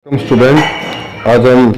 Student, आज हम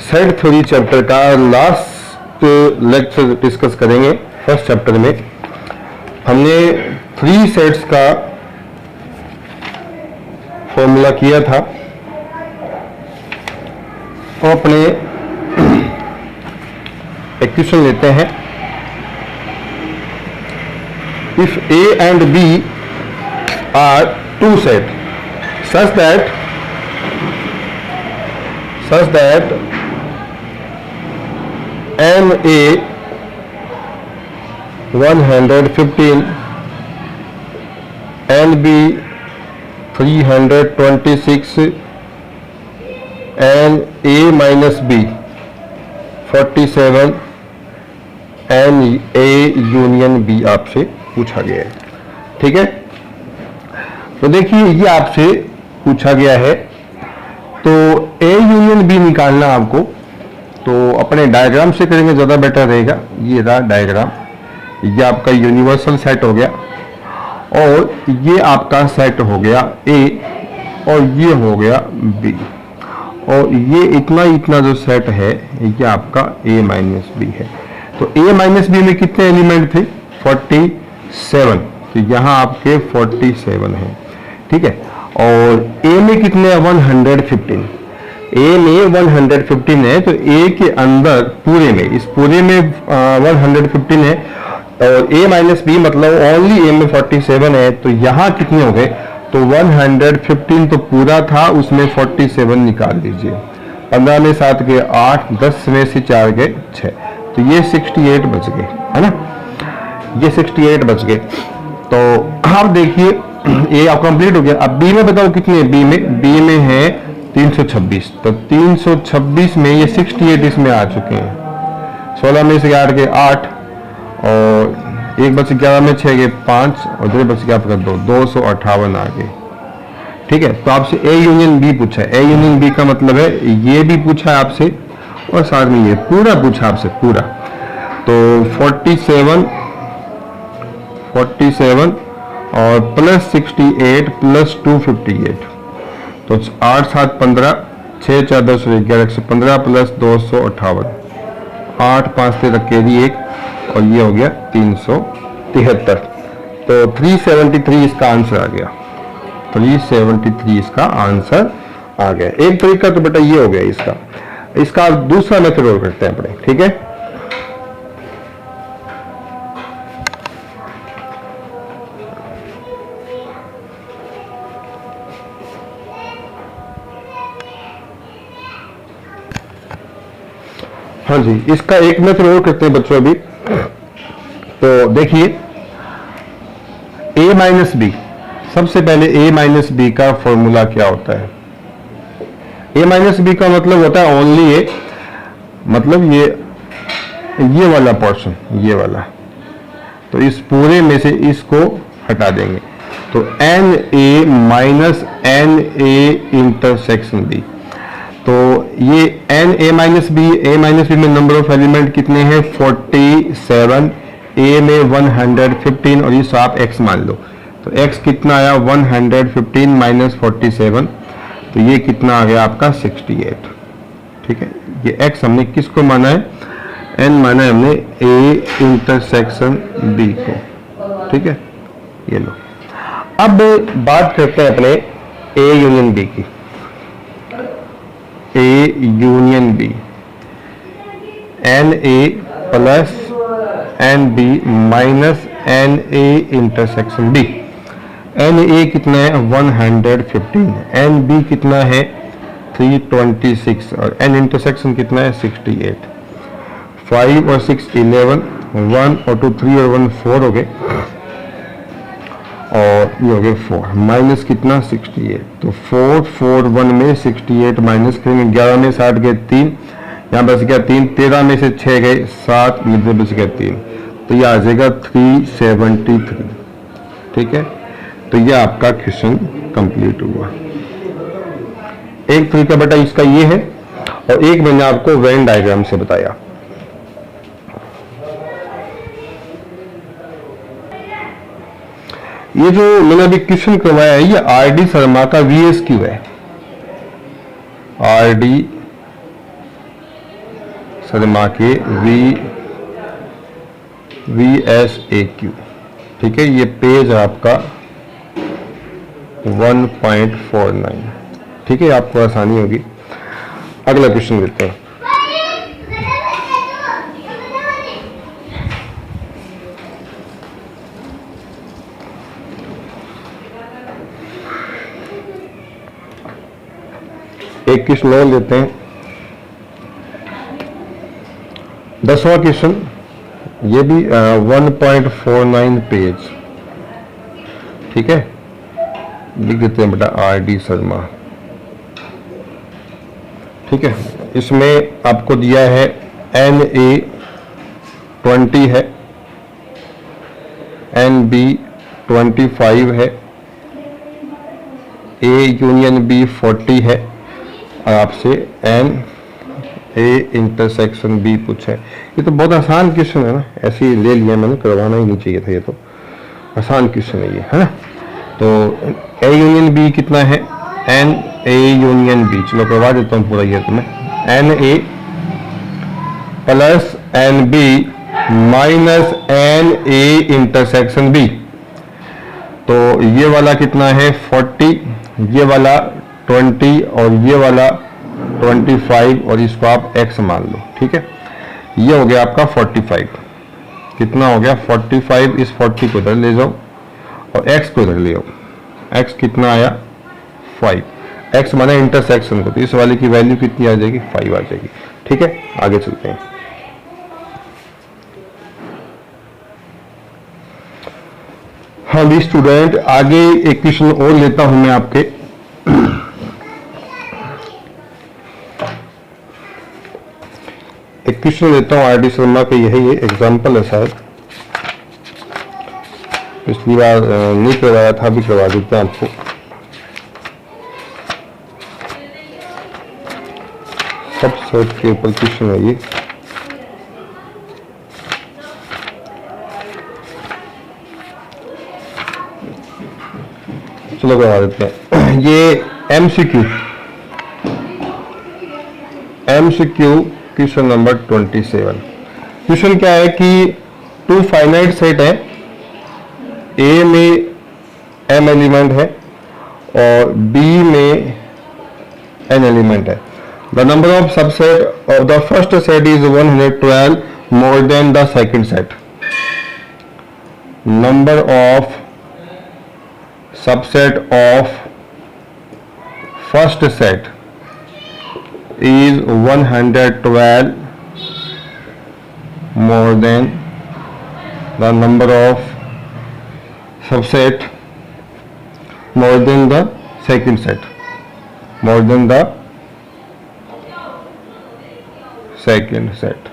set theory chapter का लास्ट लेक्चर डिस्कस करेंगे। फर्स्ट चैप्टर में हमने 3 सेट्स का फॉर्मूला किया था और अपने इक्वेशन लेते हैं। If A and B are 2 set such that NA 115 NB 326 and A minus B 47 and A union B आपसे पूछा गया है। ठीक है, तो देखिए ये आपसे पूछा गया है, तो ए यूनियन बी निकालना आपको, तो अपने डायग्राम से करेंगे ज़्यादा बेटर रहेगा। ये रहा डायग्राम, ये आपका यूनिवर्सल सेट हो गया और ये आपका सेट हो गया ए और ये हो गया बी, और ये इतना जो सेट है ये आपका ए माइनस बी है। तो ए माइनस बी में कितने एलिमेंट थे? 47, तो यहाँ आपके 47 है। ठीक है, और ए में कितने? 115। ए में 115 है, तो ए के अंदर पूरे में, इस पूरे में 115 है, और ए माइनस बी मतलब ओनली ए में 47 है, तो यहाँ कितने हो गए? तो 115 तो पूरा था, उसमें 47 निकाल दीजिए। 15 में 7 गए 8, 10 में से 4 गए 6, तो ये 68 बच गए, है ना, ये 68 बच गए। तो आप देखिए ये आप कंप्लीट हो गया। अब बी में बताओ कितने? बी में है 326, तो 326 में ये 68 इसमें आ चुके हैं। 16 में से 8 के 8, और 1 बच 11 में 6 के 5, और 2 बच गया आपका 2, 258 आ गए। ठीक है, तो आपसे ए यूनियन बी पूछा है। ए यूनियन बी का मतलब है ये भी पूछा है आपसे और साथ में ये पूरा पूछा आपसे, पूरा। तो 47 और प्लस 68 प्लस 258, तो 8 7 15, 6 4 10 11 115 प्लस 258, 8 5 13 कैरी 1, और ये हो गया 373। तो 373 इसका आंसर आ गया। 373 इसका आंसर आ गया। एक तरीका तो बेटा ये हो गया इसका दूसरा मेथड और करते हैं अपने। ठीक है, हाँ जी, इसका एक मेथड और करते हैं बच्चों अभी। तो देखिए a माइनस बी, सबसे पहले a माइनस बी का फॉर्मूला क्या होता है? a माइनस बी का मतलब होता है ओनली ए, मतलब ये वाला पोर्शन, ये वाला, तो इस पूरे में से इसको हटा देंगे, तो N A minus N A intersection B. तो ये एन ए माइनस बी में नंबर ऑफ एलिमेंट कितने हैं? 47, ए में 115, और इस आप x मान लो, तो x कितना आया? 115 माइनस 47, तो ये कितना आ गया आपका? 68। ठीक है, ये x हमने किसको माना है? n माना है हमने a इंटरसेक्शन b को। ठीक है, ये लो। अब बात करते हैं अपने a यूनियन b की। A union B, N A plus N B minus N A intersection B। N A कितना है? 115, एन बी कितना है? 326, और एन इंटरसेक्शन कितना है? 68। 5 और 6 11, 1 और 2 3 और 1 4 हो गए, और ये हो गया 4 माइनस कितना? 68। तो 4 4 1 में 68 माइनस करेंगे। 11 में 60 गए 3, यहाँ बच गया 3, 13 में से 6 गए 7, इधर बच गया 3, तो ये आ जाएगा 373। ठीक है, तो ये आपका क्वेश्चन कंप्लीट हुआ। एक तरीका बेटा इसका ये है, और एक मैंने आपको वेन डायग्राम से बताया। ये जो मैंने अभी क्वेश्चन करवाया है, ये आर डी शर्मा का VSQ है। आर डी शर्मा के VSAQ, ठीक है। ये पेज है आपका 1.49, ठीक है। आपको आसानी होगी। अगला क्वेश्चन देखते हैं। एक क्वेश्चन और लेते हैं, 10वां क्वेश्चन। ये भी 1.49 पेज, ठीक है। लिख देते हैं बेटा आर डी शर्मा, ठीक है। इसमें आपको दिया है NA 20 है, NB 25 है, A यूनियन B 40 है, और आपसे NA इंटरसेक्शन B पूछे। ये तो बहुत आसान क्वेश्चन है ना, ऐसे ही ले लिया मैंने, करवाना ही नहीं चाहिए था। ये तो आसान क्वेश्चन है ये, है ना। तो A यूनियन B कितना है, NA यूनियन B, चलो करवा देता हूँ पूरा ये तुम्हें। NA plus NB minus NA intersection B, तो ये वाला कितना है 40, ये वाला 20 और ये वाला 25, और इसको आप x मान लो, ठीक है। ये हो गया आपका 45। कितना हो गया 45, इस 40 को इधर ले जाओ और x को इधर ले आओ। x कितना आया 5, x माने इंटरसेक्शन को, तो इस वाले की वैल्यू कितनी आ जाएगी 5 आ जाएगी, ठीक है। आगे चलते हैं। हाँ भी स्टूडेंट, आगे एक क्वेश्चन और लेता हूं मैं आपके। एक क्वेश्चन लेता हूं आर डी शर्मा का, यही है एग्जाम्पल है शायद, पिछली बार नहीं करवाया था, अभी करवा देते हैं आपको। सबसेट के ऊपर क्वेश्चन है ये। चलो करवा देते हैं। ये MCQ क्वेश्चन नंबर 27। क्वेश्चन क्या है कि 2 फाइनाइट सेट है, A में M एलिमेंट है और B में N एलिमेंट है। The number of subset of the first set is 112 more than the second set. Number of subset of first set is 112 more than the number of subset more than the second set, more than the second set,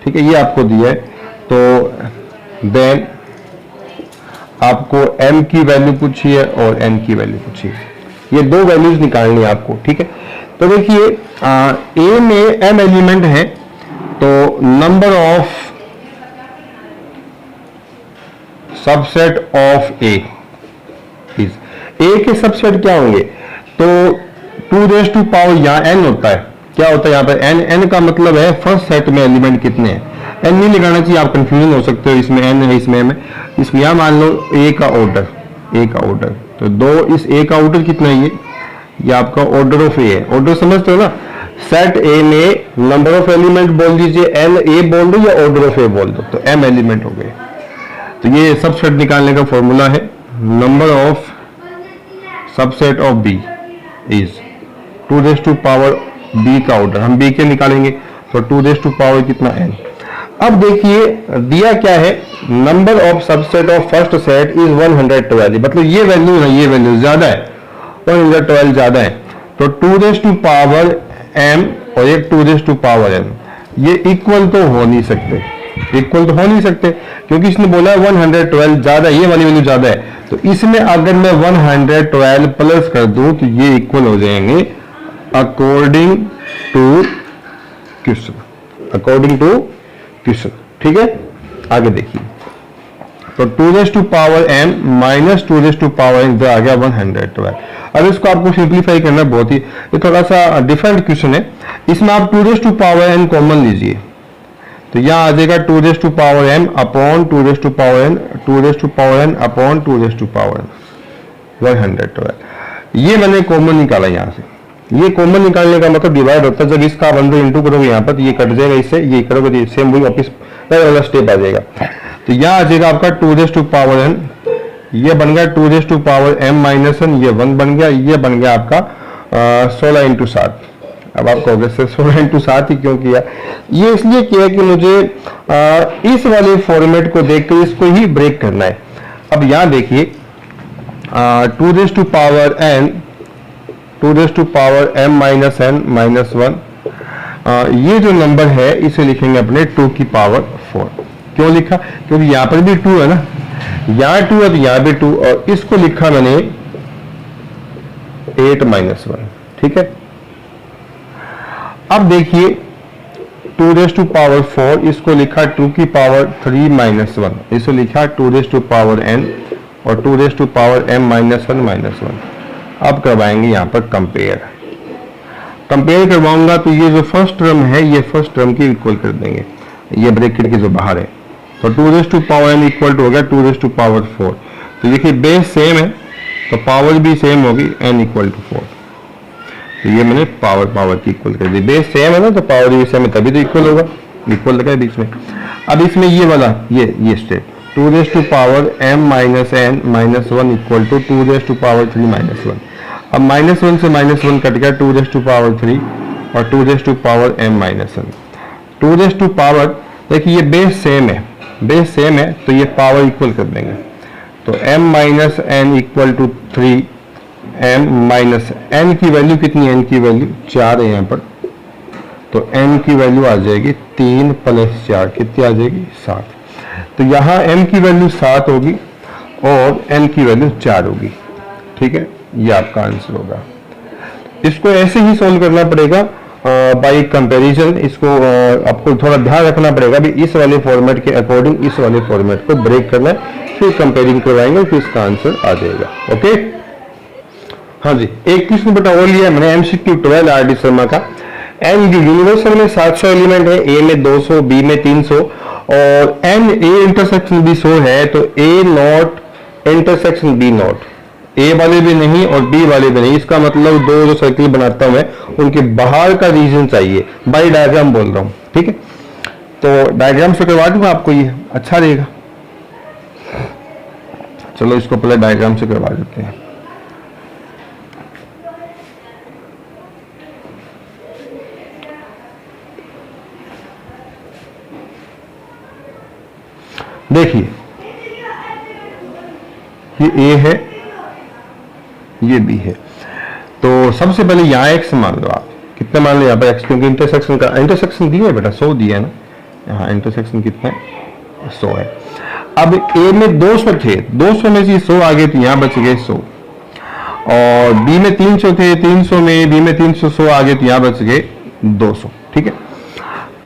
ठीक है। ये आपको दिया है, तो then आपको m की value पूछी है और n की वैल्यू पूछी है। ये दो वैल्यूज निकालनी है आपको, ठीक है। तो देखिए A में M एलिमेंट है, तो number of subset of A is, A के सबसेट क्या होंगे, तो 2 रेज़ टू पावर यहाँ n होता है, क्या होता है यहाँ पर n का मतलब है फर्स्ट सेट में एलिमेंट कितने हैं। n नहीं लगाना चाहिए, आप कंफ्यूजन हो सकते हो, इसमें n है इसमें m है। इसमें यहाँ मान लो A का ऑर्डर, तो 2 इस A का ऑर्डर कितना है, ये आपका ऑर्डर ऑफ A है। ऑर्डर समझते हो ना, सेट A में नंबर ऑफ एलिमेंट बोल दीजिए, N A बोल दो या ऑर्डर ऑफ A बोल दो, तो M एलिमेंट हो गए। तो ये सबसेट निकालने का फॉर्मूला है, number of subset of B is 2 raise to power B का ऑर्डर, हम B के निकालेंगे, तो 2 रेज़ टू पावर कितना n। अब देखिए दिया क्या है, number of subset of first set is 112, मतलब ये वैल्यू है, ये वैल्यू ज्यादा है, 112 ज्यादा है, तो 2 रेज़ टू पावर m और एक 2 रेज़ टू पावर n, ये इक्वल तो हो नहीं सकते, क्योंकि इसने बोला 112 ज्यादा है, ये वाली वैल्यू ज्यादा है, तो इसमें अगर मैं 112 प्लस कर दूं तो ये इक्वल हो जाएंगे अकॉर्डिंग टू क्वेश्चन, ठीक है। आगे देखिए तो 2 raise to power m minus 2 raise to power n आ गया 112। अब इसको आपको सिंप्लीफाई करना बहुत ही, ये थोड़ा सा डिफरेंट क्वेश्चन है। इसमें आप 2 raise to power n common लीजिए, तो यहाँ आ जाएगा 2 raise to power m upon 2 raise to power n, 2 raise to power n upon 2 raise to power n 112। ये मैंने कॉमन निकाला यहाँ से। ये कॉमन निकालने का मतलब डिवाइड होता है, जब इसका आप अंदर इंटू करोगे यहाँ पर तो ये कट जाएगा, इससे ये करोगे तो सेम वही वापिस वाला स्टेप आ जाएगा। तो यहाँ आ जाएगा आपका 2 रेज़ टू पावर n, ये बन गया 2 raise to power m minus n, ये 1 बन गया, ये बन गया आपका 16 इंटू 7। अब आप कहोगे सर 16 इंटू 7 ही क्यों किया? ये इसलिए किया कि मुझे इस वाले फॉर्मेट को देखकर इसको ही ब्रेक करना है। अब यहाँ देखिए 2 raise to power n, 2 raise to power m minus n minus 1, ये जो नंबर है इसे लिखेंगे अपने 2 की पावर 4। क्यों लिखा? क्योंकि यहाँ पर भी 2 है ना, यहाँ 2 है तो यहाँ भी 2, और इसको लिखा मैंने 8 माइनस 1। ठीक है, अब देखिए 2 रेज़ टू पावर 4, इसको लिखा 2 की पावर 3 माइनस 1, इसको लिखा 2 रेज़ टू पावर n और 2 raise to power m minus 1 minus 1। अब करवाएंगे यहाँ पर कंपेयर करवाऊंगा तो ये जो फर्स्ट टर्म है ये फर्स्ट टर्म की इक्वल कर देंगे, ये ब्रैकेट के जो बाहर है। तो 2 raise to power n equal to हो गया 2 रेज़ टू पावर 4। तो देखिए बेस सेम है तो पावर भी सेम होगी, n इक्वल टू 4। तो ये मैंने पावर की इक्वल कर दी, बेस सेम है ना तो पावर भी सेम है तभी तो इक्वल होगा, इक्वल लगा है बीच में। अब इसमें ये वाला ये step 2 raise to power m minus n minus 1 equal to 2 raise to power 3 minus 1। अब माइनस 1 से माइनस 1 कट गया, 2 रेज़ टू पावर 3 और 2 raise to power m minus 1। 2 raise to power, देखिए ये बेस सेम है तो ये पावर इक्वल कर देंगे। तो m minus n equal to 3, m minus n की वैल्यू कितनी है? n की वैल्यू 4 है यहाँ पर, तो n की वैल्यू आ जाएगी 3 प्लस 4, कितनी आ जाएगी? 7। तो यहाँ m की वैल्यू 7 होगी और n की वैल्यू 4 होगी। ठीक है, ये आपका आंसर होगा। इसको ऐसे ही सोल्व करना पड़ेगा बाय कंपैरिजन। इसको आपको थोड़ा ध्यान रखना पड़ेगा भी इस वाले फॉर्मेट के अकॉर्डिंग इस वाले फॉर्मेट को ब्रेक करना है, फिर कंपेयरिंग करवाएंगे फिर इसका आंसर आ जाएगा। ओके, हाँ जी, एक क्वेश्चन बेटा और लिया मैंने MCQ 12 RD शर्मा का। एन यूनिवर्सल में 700 एलिमेंट है, ए में 200, बी में 300 और एन ए इंटरसेक्शन बी 100 है, तो ए नॉट इंटरसेक्शन बी नॉट, ए वाले भी नहीं और बी वाले भी नहीं। इसका मतलब दो जो सर्किल बनाता हूं मैं उनके बाहर का रीजन चाहिए, बाई डायग्राम बोल रहा हूं। ठीक है, तो डायग्राम से करवा दूंगा आपको, ये अच्छा रहेगा। चलो इसको पहले डायग्राम से करवा देते हैं। देखिए ये ए है, ये बी है, तो सबसे पहले यहाँ एक्स मान लो आप, कितने मान लो यहाँ पर एक्स, क्योंकि इंटरसेक्शन का इंटरसेक्शन दिया है बेटा 100 दिया है ना, यहाँ इंटरसेक्शन कितना है 100 है। अब ए में 200 थे, 200 में से 100 आ गए तो यहाँ बच गए 100, और बी में 300 थे, 300 में बी में 300 100 आ गए तो यहाँ बच गए 200। ठीक है,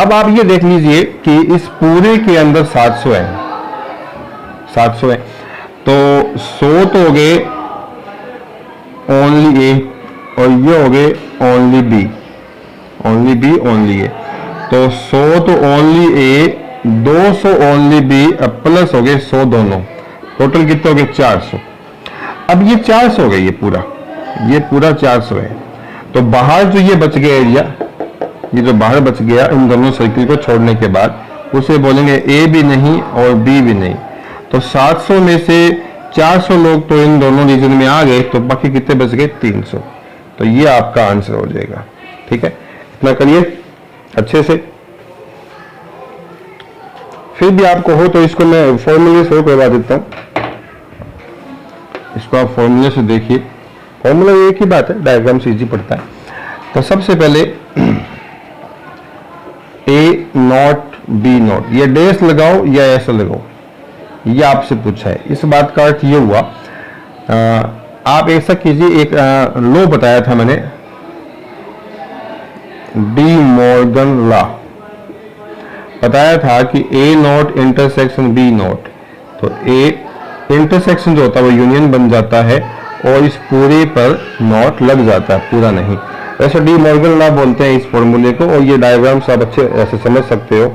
अब आप ये देख लीजिए कि इस पूरे के अंदर 700 है, 700 है, तो 100 तो हो गए ओनली ए और ये हो गए only B, only B only A, तो 100 तो ओनली ए, 200 ओनली बी, अब प्लस हो गए 100 दोनों, टोटल कितने हो गए 400। अब ये 400 हो गए, ये पूरा 400 है, तो बाहर जो ये बच गया एरिया, ये जो बाहर बच गया इन दोनों सर्किल को छोड़ने के बाद, उसे बोलेंगे ए भी नहीं और बी भी नहीं। तो 700 में से 400 लोग तो इन दोनों रीजन में आ गए, तो बाकी कितने बच गए 300, तो ये आपका आंसर हो जाएगा। ठीक है, इतना करिए अच्छे से। फिर भी आपको हो तो इसको मैं फॉर्मूले से करवा देता हूं, इसको आप फॉर्मूले से देखिए, फॉर्मूला एक ही बात है, डायग्राम से इजी पड़ता है। तो सबसे पहले ए नॉट बी नॉट, ये डैश लगाओ या ऐसा लगाओ, ये आपसे पूछा है। इस बात का अर्थ ये हुआ, आप ऐसा कीजिए, एक लॉ बताया था मैंने, डी मॉर्गन लॉ बताया था कि ए नॉट इंटरसेक्शन बी नॉट, तो ए इंटरसेक्शन जो होता है वो यूनियन बन जाता है और इस पूरे पर नॉट लग जाता है, पूरा नहीं। ऐसे डी मॉर्गन लॉ बोलते हैं इस फॉर्मूले को। और ये डायग्राम्स आप अच्छे ऐसे समझ सकते हो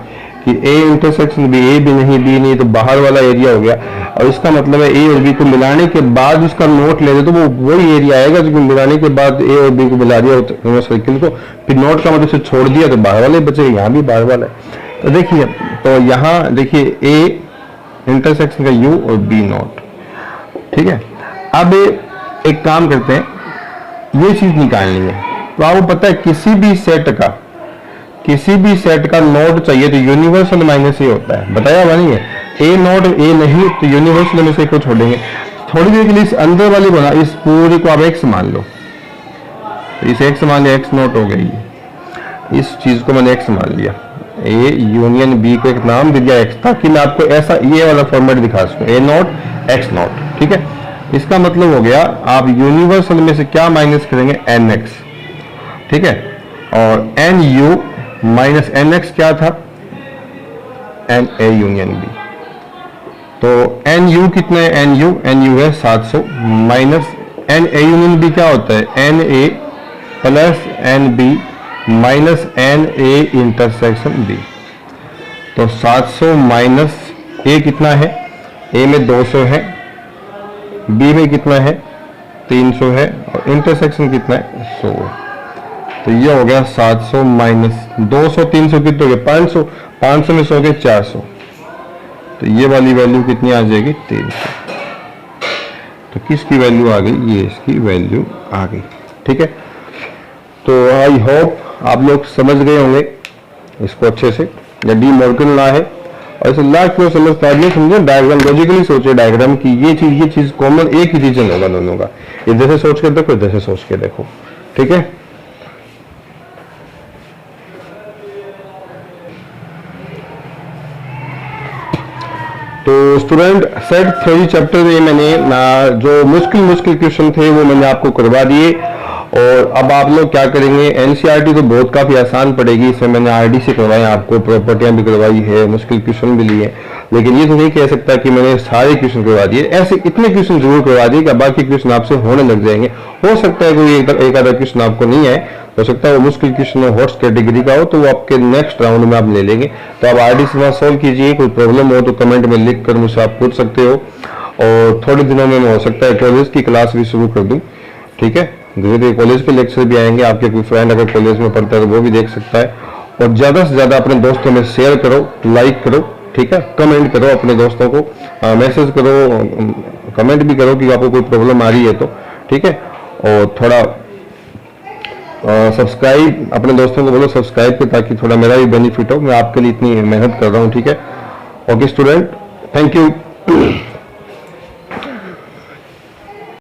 कि ए इंटरसेक्शन बी, ए भी नहीं बी नहीं तो बाहर वाला एरिया हो गया, और इसका मतलब है ए और बी को मिलाने के बाद उसका नोट ले दे तो वो वही एरिया आएगा जो मिलाने के बाद ए और बी को मिला दिया सर्किल को, फिर नोट का मतलब से छोड़ दिया तो बाहर वाले बचे, यहाँ भी बाहर वाला है। तो देखिए, तो यहाँ देखिए ए इंटरसेक्शन का यू और बी नोट, ठीक है। अब एक काम करते हैं, ये चीज निकालनी है। तो आपको पता है किसी भी सेट का नोड चाहिए तो यूनिवर्सल माइनस ए होता है, बताया हुआ नहीं है। ए नोड ए नहीं तो यूनिवर्सल में से को छोड़ेंगे। थोड़ी देर के लिए इस अंदर वाली बना, इस पूरी को आप एक्स मान लो, तो इस एक्स मान लिया, एक्स नोट हो गई, इस चीज को मैंने एक्स मान लिया। ए यूनियन बी को एक नाम दे दिया एक्स, ताकि मैं आपको ऐसा ये वाला फॉर्मेट दिखा सकूं, ए नोट एक्स नोट, ठीक है। इसका मतलब हो गया आप यूनिवर्सल में से क्या माइनस करेंगे, एन एक्स, ठीक है। और N U minus N X क्या था, एन ए यूनियन बी। तो एन यू कितना है, एन यू है 700 minus N A union B क्या होता है, N A plus N B minus N A intersection B. तो 700 माइनस ए कितना है, ए में 200 है, बी में कितना है 300 है, और इंटरसेक्शन कितना है 100। तो ये हो गया 700 माइनस 200, 300 कितने हो गए 500, 500 में 100 के 400। तो ये वाली वैल्यू कितनी आ जाएगी 300। तो किसकी वैल्यू आ गई, ये इसकी वैल्यू आ गई, ठीक है। तो आई होप आप लोग समझ गए होंगे इसको अच्छे से। या डी मॉर्गन लॉ है, और इसे लॉ क्यों समझता नहीं समझे, डायग्राम लॉजिकली सोचे डायग्राम की ये चीज कॉमन एक ही रीजन होगा दोनों का। इधर से सोच के देखो, इधर से सोच के देखो, ठीक है। तो स्टूडेंट सेट थ्योरी चैप्टर में मैंने जो मुश्किल क्वेश्चन थे वो मैंने आपको करवा दिए। और अब आप लोग क्या करेंगे, एनसीईआरटी तो बहुत काफी आसान पड़ेगी, इसमें मैंने आरडी से करवाए, आपको प्रॉपर्टियां भी करवाई है, मुश्किल क्वेश्चन भी लिए, लेकिन ये तो नहीं कह सकता कि मैंने सारे क्वेश्चन करवा दिए। ऐसे इतने क्वेश्चन जरूर करवा दिए कि बाकी क्वेश्चन आपसे होने लग जाएंगे। हो सकता है कोई एक आधा क्वेश्चन आपको नहीं आए, हो सकता है वो मुश्किल क्वेश्चन हो, हॉट्स कैटेगरी का हो, तो वो आपके नेक्स्ट राउंड में आप ले लेंगे। तो आप आरडी से सॉल्व कीजिए, कोई प्रॉब्लम हो तो कमेंट में लिख कर मुझसे आप पूछ सकते हो। और थोड़े दिनों में हो सकता है कॉलेज की क्लास भी शुरू कर दूं, ठीक है। धीरे धीरे कॉलेज के लेक्चर भी आएंगे, आपके कोई फ्रेंड अगर कॉलेज में पढ़ता है तो वो भी देख सकता है। और ज्यादा से ज्यादा अपने दोस्तों में शेयर करो, लाइक करो, ठीक है, कमेंट करो अपने दोस्तों को, मैसेज करो, कमेंट भी करो कि आपको कोई प्रॉब्लम आ रही है तो, ठीक है। और थोड़ा सब्सक्राइब अपने दोस्तों को बोलो सब्सक्राइब करो, ताकि थोड़ा मेरा भी बेनिफिट हो, मैं आपके लिए इतनी मेहनत कर रहा हूँ, ठीक है। Okay student, thank you.